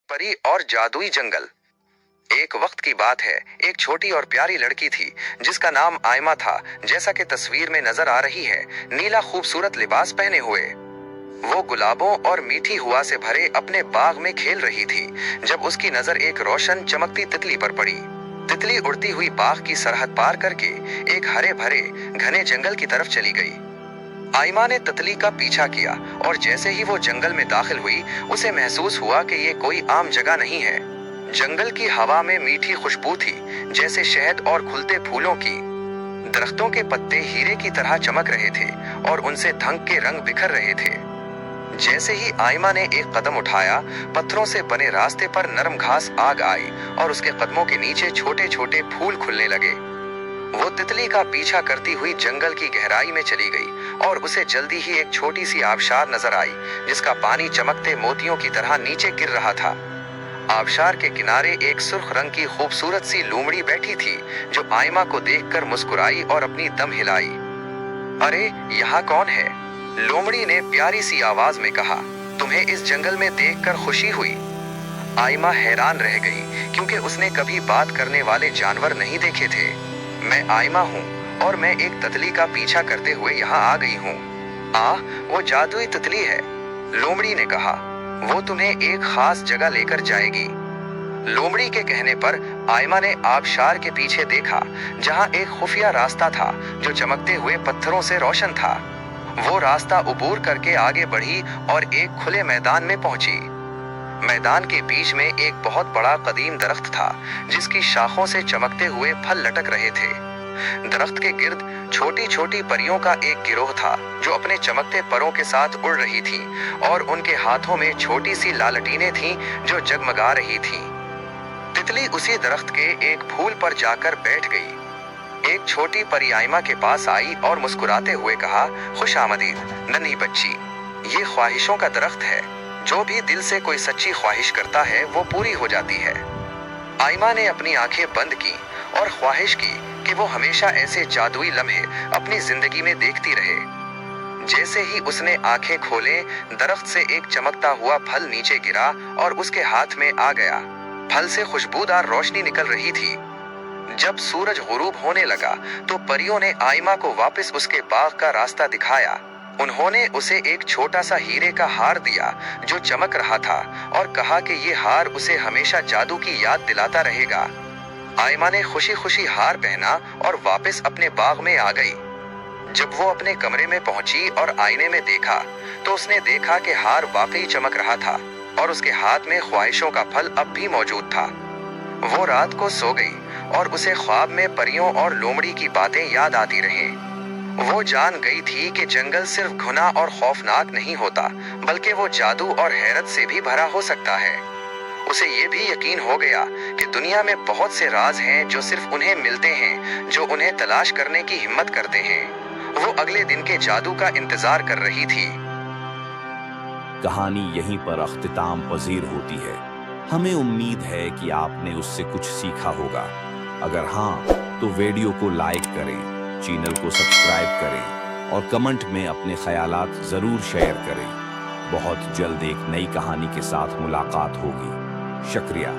परी और जादुई जंगल। एक वक्त की बात है, एक छोटी और प्यारी लड़की थी जिसका नाम आयमा था। जैसा कि तस्वीर में नजर आ रही है, नीला खूबसूरत लिबास पहने हुए वो गुलाबों और मीठी हवा से भरे अपने बाग में खेल रही थी जब उसकी नजर एक रोशन चमकती तितली पर पड़ी। तितली उड़ती हुई बाग की सरहद पार करके एक हरे भरे घने जंगल की तरफ चली गई। आयमा ने तितली का पीछा किया और जैसे ही वो जंगल में दाखिल हुई, उसे महसूस हुआ कि ये कोई आम जगह नहीं है। जंगल की हवा में मीठी खुशबू थी, जैसे शहद और खुलते फूलों की। दरख्तों के पत्ते हीरे की तरह चमक रहे थे और उनसे धंग के रंग बिखर रहे थे। जैसे ही आयमा ने एक कदम उठाया, पत्थरों से बने रास्ते पर नरम घास आग आई और उसके कदमों के नीचे छोटे छोटे फूल खुलने लगे। वो तितली का पीछा करती हुई जंगल की गहराई में चली गई और उसे जल्दी ही एक छोटी सी आबशार नजर आई जिसका पानी चमकते मोतियों की तरह नीचे गिर रहा था। आबशार के किनारे एक सुर्ख रंग की खूबसूरत सी लोमड़ी बैठी थी जो आयमा को देखकर मुस्कुराई और अपनी दम हिलाई। अरे, यहाँ कौन है? लोमड़ी ने प्यारी सी आवाज में कहा। तुम्हें इस जंगल में देखकर खुशी हुई? आयमा हैरान रह गई क्योंकि उसने कभी बात करने वाले जानवर नहीं देखे थे। मैं आयमा हूँ और मैं एक तितली का पीछा करते हुए यहाँ आ गई हूँ। वो जादुई तितली है, लोमड़ी ने कहा। वो तुम्हें एक खास जगह लेकर जाएगी। लोमड़ी के कहने पर आयमा ने आबशार के पीछे देखा, जहाँ एक खुफिया रास्ता था जो चमकते हुए पत्थरों से रोशन था। वो रास्ता उबूर करके आगे बढ़ी और एक खुले मैदान में पहुंची। मैदान के बीच में एक बहुत बड़ा कदीम दरख्त था जिसकी शाखों से चमकते हुए फल लटक रहे थे। दरख्त के गिर्द छोटी छोटी परियों का एक गिरोह था जो अपने चमकते परों के साथ उड़ रही थी और उनके हाथों में छोटी सी लालटीनें थीं जो जगमगा रही थीं। तितली उसी दरख्त के एक फूल पर जाकर बैठ गई। एक छोटी परी आयमा के पास आई और मुस्कुराते हुए कहा, खुश आमदीद नन्ही बच्ची। ये ख्वाहिशों का दरख्त है, जो भी दिल से कोई सच्ची ख्वाहिश करता है वो पूरी हो जाती है। आयमा ने अपनी आंखें बंद की और ख्वाहिश की कि वो हमेशा ऐसे जादुई लम्हे अपनी जिंदगी में देखती रहे। जैसे ही उसने आंखें खोले, दरख्त से एक चमकता हुआ फल नीचे गिरा और उसके हाथ में आ गया। फल से खुशबूदार रोशनी निकल रही थी। जब सूरज गुरूब होने लगा तो परियों ने आयमा को वापस उसके बाग का रास्ता दिखाया। उन्होंने उसे एक छोटा सा हीरे का हार दिया जो चमक रहा था और कहा कि ये हार उसे हमेशा जादू की याद दिलाता रहेगा। आयमा ने खुशी खुशी हार पहना और वापस अपने बाग में आ गई। जब वो अपने कमरे में पहुंची और आईने में देखा तो उसने देखा कि हार वाकई चमक रहा था और उसके हाथ में ख्वाहिशों का फल अब भी मौजूद था। वो रात को सो गई और उसे ख्वाब में परियों और लोमड़ी की बातें याद आती रहीं। वो जान गई थी कि जंगल सिर्फ घुना और खौफनाक नहीं होता, बल्कि वो जादू और हैरत से भी भरा हो सकता है। उसे ये भी यकीन हो गया कि दुनिया में बहुत से राज हैं जो सिर्फ उन्हें मिलते हैं जो उन्हें तलाश करने की हिम्मत करते हैं। वो अगले दिन के जादू का इंतजार कर रही थी। कहानी यहीं पर अख्तिताम पजीर होती है। हमें उम्मीद है कि आपने उससे कुछ सीखा होगा। अगर हाँ, तो वीडियो को लाइक करें, चैनल को सब्सक्राइब करें और कमेंट में अपने ख्यालात ज़रूर शेयर करें। बहुत जल्द एक नई कहानी के साथ मुलाकात होगी। शुक्रिया।